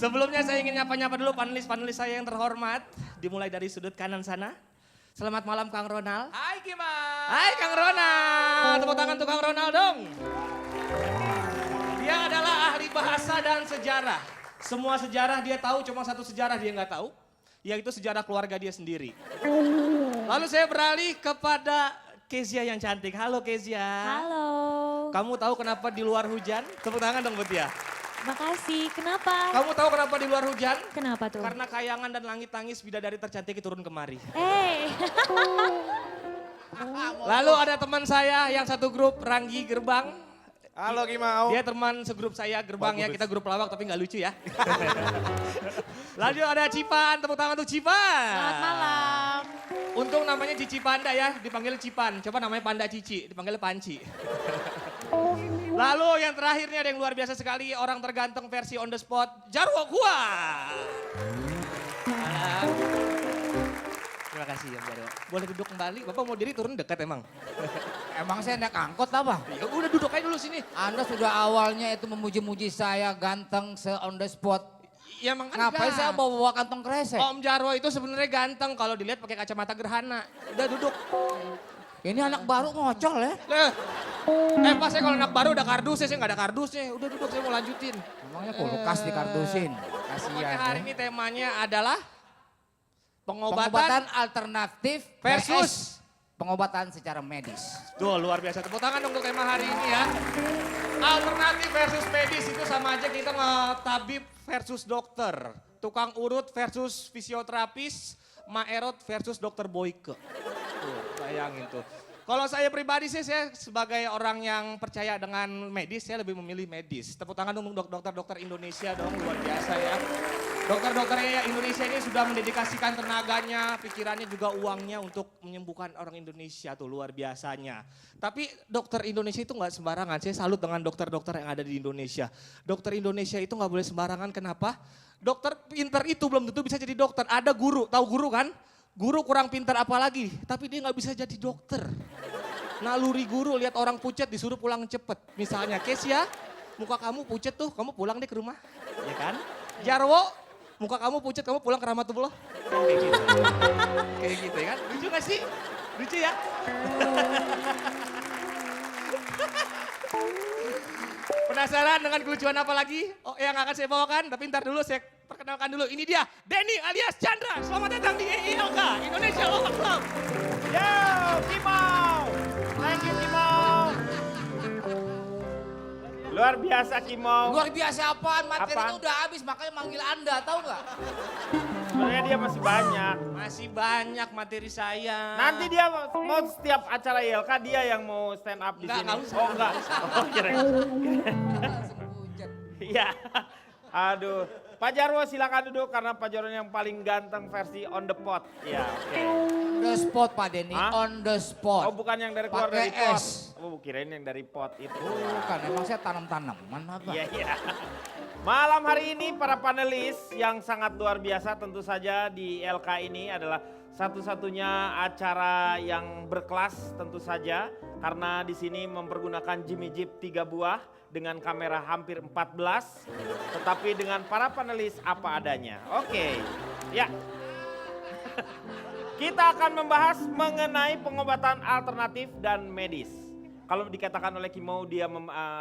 Sebelumnya saya ingin nyapa-nyapa dulu panelis-panelis saya yang terhormat. Dimulai dari sudut kanan sana. Selamat malam Kang Ronald. Hai Kimal. Hai Kang Ronald. Tepuk tangan untuk Kang Ronald dong. Dia adalah ahli bahasa dan sejarah. Semua sejarah dia tahu, cuma satu sejarah dia nggak tahu. Yaitu sejarah keluarga dia sendiri. Lalu saya beralih kepada Kezia yang cantik. Halo Kezia. Halo. Kamu tahu kenapa di luar hujan? Tepuk tangan dong buat dia. Makasih. Kenapa? Kamu tahu kenapa di luar hujan? Kenapa tuh? Karena kayangan dan langit tangis bidadari tercantik turun kemari. Lalu ada teman saya yang satu grup, Ranggi Gerbang. Halo Kimau. Dia teman segrup saya Gerbang ya, kita grup pelawak tapi nggak lucu ya. Lalu ada Cipan, tepuk tangan untuk Cipan. Selamat malam. Untung namanya Cici Panda ya, dipanggil Cipan. Coba namanya Panda Cici, dipanggil Panci. Lalu yang terakhirnya ada yang luar biasa sekali, orang terganteng versi on the spot, Jarwo Gua. Malam. Terima kasih ya Jarwo. Boleh duduk kembali, Bapak mau diri turun dekat emang. Emang saya naik angkot apa? Ya udah duduk aja dulu sini. Anda sudah awalnya itu memuji-muji saya ganteng on the spot. Ya emang Ngapain enggak. saya bawa kantong kresek? Om Jarwo itu sebenarnya ganteng kalau dilihat pakai kacamata gerhana. Udah duduk. Ini anak baru ngocol ya. Pas saya kalau anak baru udah kardusnya, saya nggak ada kardusnya. Udah duduk, saya mau lanjutin. Emangnya kulkas dikardusin. Pokoknya Kasihan hari ya. ini temanya adalah Pengobatan pengobatan alternatif versus. pengobatan secara medis. Tuh luar biasa, tepuk tangan dong untuk tema hari ini ya. Alternatif versus medis itu sama aja kita tabib versus dokter. Tukang urut versus fisioterapis, Maerot versus dokter Boyke. Tuh, bayangin tuh. Kalau saya pribadi sih, saya sebagai orang yang percaya dengan medis, saya lebih memilih medis. Tepuk tangan dong untuk dokter-dokter Indonesia dong, luar biasa ya. Dokter-dokter Indonesia ini sudah mendedikasikan tenaganya, pikirannya juga uangnya untuk menyembuhkan orang Indonesia tuh luar biasanya. Tapi dokter Indonesia itu nggak sembarangan, saya salut dengan dokter-dokter yang ada di Indonesia. Dokter Indonesia itu nggak boleh sembarangan, kenapa? Dokter pinter itu belum tentu bisa jadi dokter, ada guru, tahu guru kan? Guru kurang pintar apalagi, tapi dia nggak bisa jadi dokter. Naluri guru lihat orang pucat disuruh pulang cepet. Misalnya, Kesia, muka kamu pucat tuh, kamu pulang deh ke rumah. Ya kan? Jarwo, muka kamu pucat, kamu pulang ke Rahmatullah. Kan kayak gitu. Kayak gitu ya kan? Lucu gak sih? Lucu ya? Penasaran dengan kelucuan apa lagi? Oh, yang akan saya bawakan, tapi ntar dulu saya perkenalkan dulu. Ini dia, Denny alias Chandra. Selamat datang di EILK, Indonesia Local Club. Yo Kimau. Thank you Kimau. Luar biasa Kimau. Luar biasa apaan? Materi Apaan? itu udah habis makanya manggil Anda, tahu nggak? Sebenarnya dia masih banyak. Masih banyak materi saya. Nanti dia mau setiap acara ILK dia yang mau stand up di Enggak, sini. enggak usah. Oh enggak. Oh kira. Langsung hujan. Iya. Aduh. Pak Jarwo silakan duduk karena Pak Jarwo yang paling ganteng versi on the pot. Iya, oke. On the spot Pak Denny, Hah? on the spot. Oh bukan yang dari keluar Pakai dari pot. es. Oh kirain yang dari pot itu. Bukan, emang saya tanam-tanaman apa? Iya, iya. Malam hari ini para panelis yang sangat luar biasa tentu saja di LK ini adalah satu-satunya acara yang berkelas tentu saja. Karena di sini mempergunakan Jimmy Jeep 3 buah dengan kamera hampir 14. Tetapi dengan para panelis apa adanya. Oke, ya. Kita akan membahas mengenai pengobatan alternatif dan medis. Kalau dikatakan oleh Kimau dia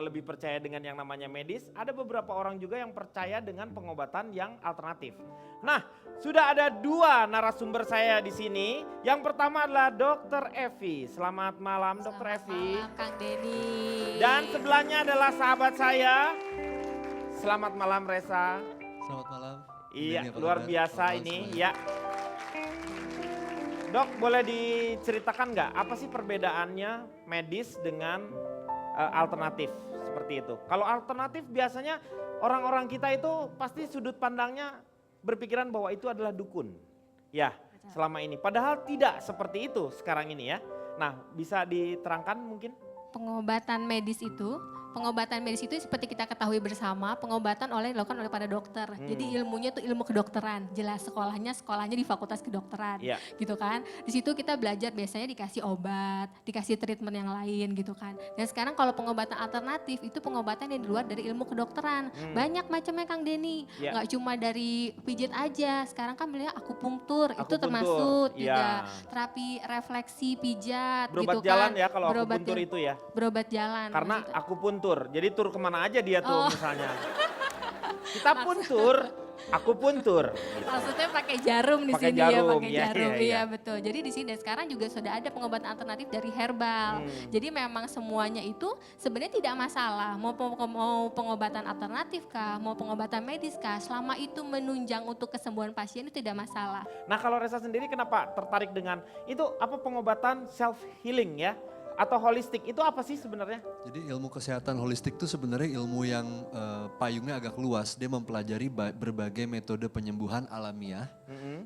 lebih percaya dengan yang namanya medis, ada beberapa orang juga yang percaya dengan pengobatan yang alternatif. Nah, sudah ada dua narasumber saya di sini. Yang pertama adalah Dr. Evi. Selamat malam Dr. Evi. Malam Kang Denny. Dan sebelahnya adalah sahabat saya. Selamat malam Reza. Selamat malam. Iya, Denny, apa luar kabar? biasa Selamat malam ini. semuanya. Ya. Dok, boleh diceritakan nggak apa sih perbedaannya medis dengan alternatif seperti itu? Kalau alternatif biasanya orang-orang kita itu pasti sudut pandangnya berpikiran bahwa itu adalah dukun. Ya, selama ini. Padahal tidak seperti itu sekarang ini ya. Nah, bisa diterangkan mungkin? Pengobatan medis itu Pengobatan medis itu seperti kita ketahui bersama, pengobatan dilakukan oleh para dokter. Jadi ilmunya itu ilmu kedokteran. Jelas sekolahnya di Fakultas Kedokteran, gitu kan. Di situ kita belajar biasanya dikasih obat, dikasih treatment yang lain gitu kan. Dan sekarang kalau pengobatan alternatif itu pengobatan yang di luar dari ilmu kedokteran. Banyak macamnya Kang Denny. Nggak cuma dari pijit aja. Sekarang kan beliau akupunktur, itu termasuk juga terapi refleksi pijat berobat gitu jalan kan. ya kalau akupuntur itu ya. Berobat jalan. Karena maksudnya. akupuntur, jadi tur kemana aja dia tuh misalnya. Kita pun tur, akupuntur. Gitu. Maksudnya pakai jarum di Pakai sini ya, jarum, pakai iya, jarum. iya, Iya, iya. betul. Jadi di sini dan sekarang juga sudah ada pengobatan alternatif dari herbal. Jadi memang semuanya itu sebenarnya tidak masalah. Mau pengobatan alternatif kah, mau pengobatan medis kah, selama itu menunjang untuk kesembuhan pasien itu tidak masalah. Nah kalau Resa sendiri kenapa tertarik dengan itu apa pengobatan self healing ya? Atau holistik itu apa sih sebenarnya? Jadi ilmu kesehatan holistik itu sebenarnya ilmu yang payungnya agak luas. Dia mempelajari berbagai metode penyembuhan alamiah.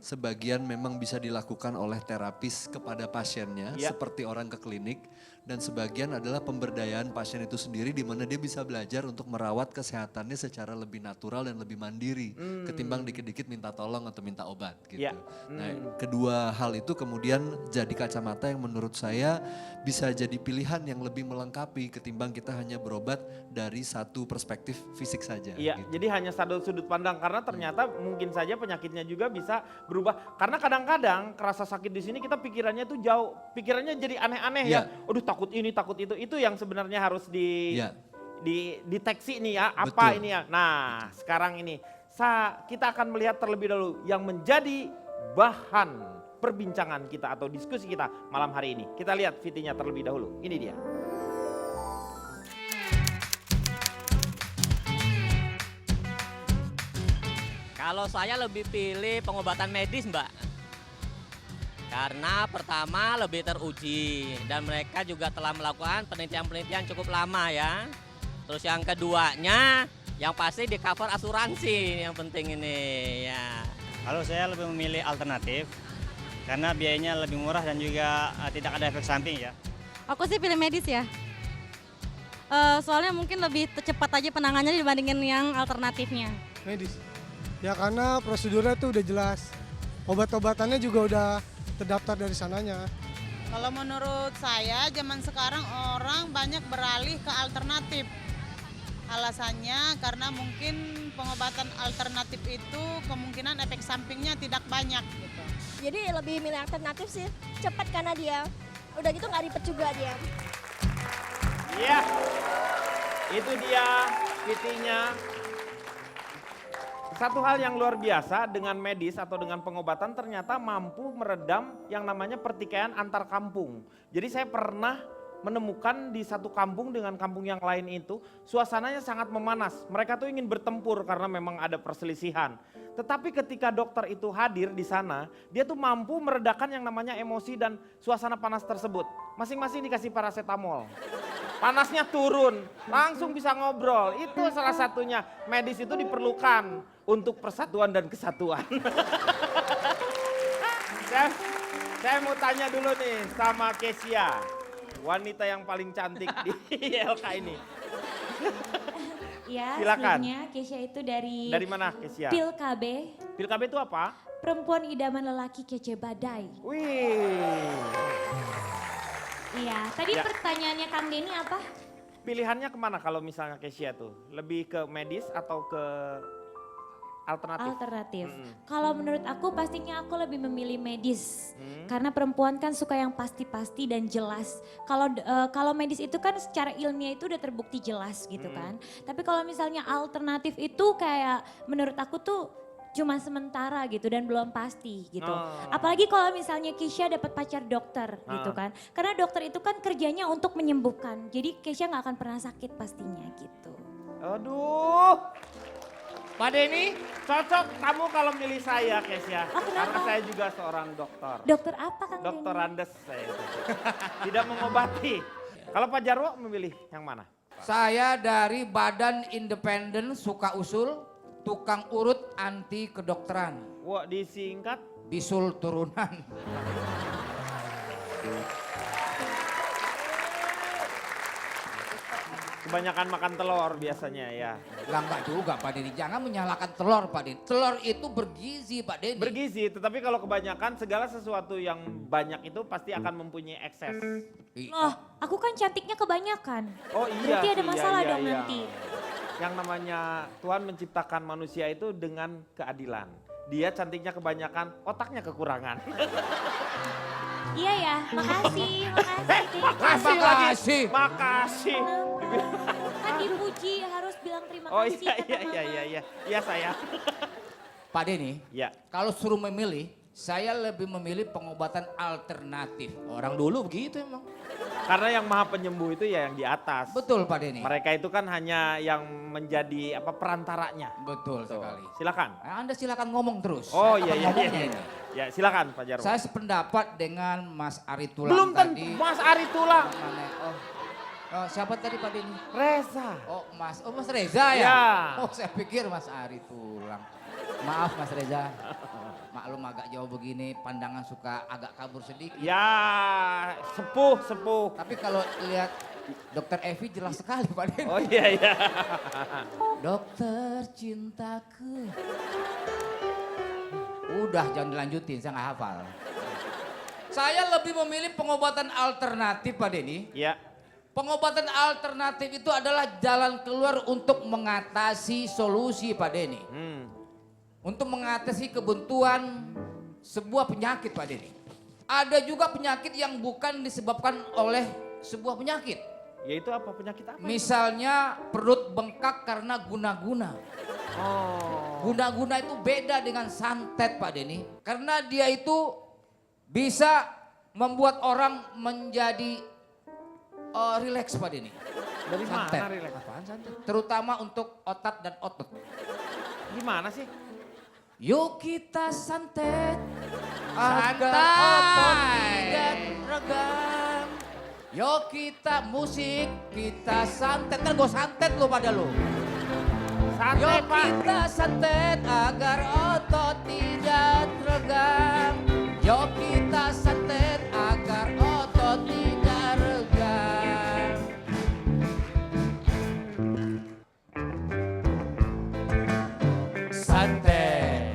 Sebagian memang bisa dilakukan oleh terapis kepada pasiennya seperti orang ke klinik. Dan sebagian adalah pemberdayaan pasien itu sendiri di mana dia bisa belajar untuk merawat kesehatannya secara lebih natural dan lebih mandiri. Ketimbang dikit-dikit minta tolong atau minta obat gitu. Nah kedua hal itu kemudian jadi kacamata yang menurut saya bisa jadi pilihan yang lebih melengkapi ketimbang kita hanya berobat dari satu perspektif fisik saja. Iya, gitu. jadi hanya satu sudut pandang karena ternyata mungkin saja penyakitnya juga bisa berubah. Karena kadang-kadang kerasa sakit di sini kita pikirannya tuh jauh, pikirannya jadi aneh-aneh ya. Aduh takut ini, takut itu yang sebenarnya harus dideteksi nih ya, apa ini ya. Nah, sekarang ini kita akan melihat terlebih dahulu yang menjadi bahan perbincangan kita atau diskusi kita malam hari ini. Kita lihat VT-nya terlebih dahulu. Ini dia. Kalau saya lebih pilih pengobatan medis, Mbak. Karena pertama lebih teruji dan mereka juga telah melakukan penelitian-penelitian cukup lama ya. Terus yang keduanya yang pasti di cover asuransi yang penting ini ya. Kalau saya lebih memilih alternatif karena biayanya lebih murah dan juga tidak ada efek samping ya. Aku sih pilih medis ya. Soalnya mungkin lebih cepat aja penanganannya dibandingin yang alternatifnya. Medis. Ya karena prosedurnya tuh udah jelas. Obat-obatannya juga udah terdaftar dari sananya. Kalau menurut saya zaman sekarang orang banyak beralih ke alternatif. Alasannya karena mungkin pengobatan alternatif itu kemungkinan efek sampingnya tidak banyak gitu. Jadi lebih milih alternatif sih, cepat karena dia udah gitu nggak ribet juga dia. Iya, itu dia VT-nya. Satu hal yang luar biasa dengan medis atau dengan pengobatan ternyata mampu meredam yang namanya pertikaian antar kampung. Jadi saya pernah menemukan di satu kampung dengan kampung yang lain itu suasananya sangat memanas. Mereka tuh ingin bertempur karena memang ada perselisihan. Tetapi ketika dokter itu hadir di sana, dia tuh mampu meredakan yang namanya emosi dan suasana panas tersebut. Masing-masing dikasih paracetamol. Panasnya turun, langsung bisa ngobrol. Itu salah satunya. Medis itu diperlukan untuk persatuan dan kesatuan. Saya mau tanya dulu nih sama Kesia. Wanita yang paling cantik di LK ini. Ya, silakan. sebelumnya Kesia itu dari mana Kesia? Pil KB. Pil KB itu apa? Perempuan idaman lelaki kece badai. Wih. Iya, tadi pertanyaannya Kang Denny apa? Pilihannya kemana kalau misalnya Kesia tuh? Lebih ke medis atau ke alternatif? Alternatif. Kalau menurut aku pastinya aku lebih memilih medis. Karena perempuan kan suka yang pasti-pasti dan jelas. Kalau medis itu kan secara ilmiah itu udah terbukti jelas gitu kan. Tapi kalau misalnya alternatif itu kayak menurut aku tuh cuma sementara gitu dan belum pasti gitu. Apalagi kalau misalnya Kesia dapat pacar dokter gitu kan. Karena dokter itu kan kerjanya untuk menyembuhkan. Jadi Kesia nggak akan pernah sakit pastinya gitu. Aduh. Pak Denny, cocok kamu kalau milih saya Kesia. Oh, karena saya juga seorang dokter. Dokter apa Kang Denny? Dokter Andes saya. Tidak mengobati. Kalau Pak Jarwo memilih yang mana? Saya dari Badan Independen Suka Usul, tukang urut anti kedokteran. Wah, disingkat? Bisul turunan. Kebanyakan makan telur biasanya ya. Lah enggak juga Pak Denny, jangan menyalahkan telur Pak Denny. Telur itu bergizi Pak Denny. Bergizi, tetapi kalau kebanyakan segala sesuatu yang banyak itu pasti akan mempunyai ekses. Loh, aku kan cantiknya kebanyakan. Oh iya. Berarti ada iya, masalah iya, dong iya. nanti. Yang namanya Tuhan menciptakan manusia itu dengan keadilan. Dia cantiknya kebanyakan, otaknya kekurangan. Iya ya, makasih, Makasih. Makasih. Kan dipuji harus bilang terima Oh kasih. iya, kata iya, mama. iya, iya, iya. Iya saya. Pak Denny, Ya. kalau suruh memilih, saya lebih memilih pengobatan alternatif. Orang dulu begitu emang. Karena yang maha penyembuh itu ya yang di atas. Betul Pak Denny. Mereka itu kan hanya yang menjadi perantaranya. Betul Tuh. sekali. Silakan. Nah, Anda silakan ngomong terus. Oh Saya iya, akan iya, ngomongnya iya. ini. Ya silakan Pak Jarwo. Saya sependapat dengan Mas Ari Tulang Belum tentu tadi. Mas Ari Tulang. Oh, siapa tadi Pak Denny? Reza. Oh Mas Reza ya? Ya. Oh saya pikir Mas Ari Tulang. Maaf Mas Reza. Maklum agak jauh begini, pandangan suka agak kabur sedikit. Ya, sepuh. Tapi kalau lihat Dokter Evi jelas sekali Pak Denny. Oh iya, iya. Dokter cintaku. Udah jangan dilanjutin, saya nggak hafal. Saya lebih memilih pengobatan alternatif Pak Denny. Ya. Pengobatan alternatif itu adalah jalan keluar untuk mengatasi solusi Pak Denny. Untuk mengatasi kebuntuan sebuah penyakit Pak Denny. Ada juga penyakit yang bukan disebabkan oleh sebuah penyakit. Yaitu apa? Penyakit apa? Misalnya perut bengkak karena guna-guna. Oh. Guna-guna itu beda dengan santet Pak Denny. Karena dia itu bisa membuat orang menjadi rileks Pak Denny. Dari Santet. mana rileks? Apaan santet? Terutama untuk otak dan otot. Gimana sih? Yuk kita santet Santai. agar otot tidak regang. Yuk kita musik, kita santet. Kan gue santet lo pada lo. Santai Yuk Pak. kita santet agar otot tidak regang. Yuk kita santet agar otot tidak regang. Santet.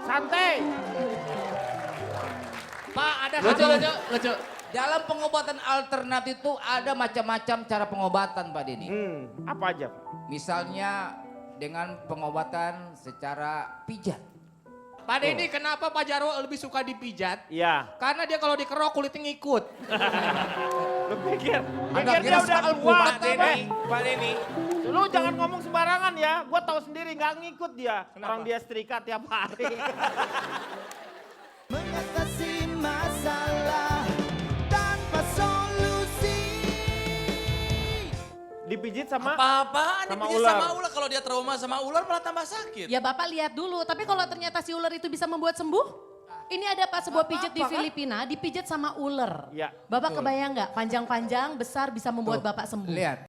Santai. Pak, ada lucu. Dalam pengobatan alternatif itu ada macam-macam cara pengobatan Pak Denny. Apa aja Pak? Misalnya dengan pengobatan secara pijat. Pak Denny, kenapa Pak Jarwo lebih suka dipijat? Iya. Karena dia kalau dikerok kulitnya ngikut. Lu pikir Anda dia kira udah soal tua. Pak Denny? Pak Denny. Lu jangan ngomong sembarangan ya. Gua tahu sendiri nggak ngikut dia. Orang dia setrika tiap hari. Mengatasi masalah tanpa solusi. Dipijit sama Apa-apaan sama dipijit ular. sama ular. Kalau dia trauma sama ular malah tambah sakit. Ya Bapak lihat dulu, tapi kalau ternyata si ular itu bisa membuat sembuh? Ini ada Pak sebuah pijat di Filipina, dipijat sama ular. Ya. Bapak Betul. kebayang nggak panjang-panjang besar bisa membuat Bapak sembuh? Lihat,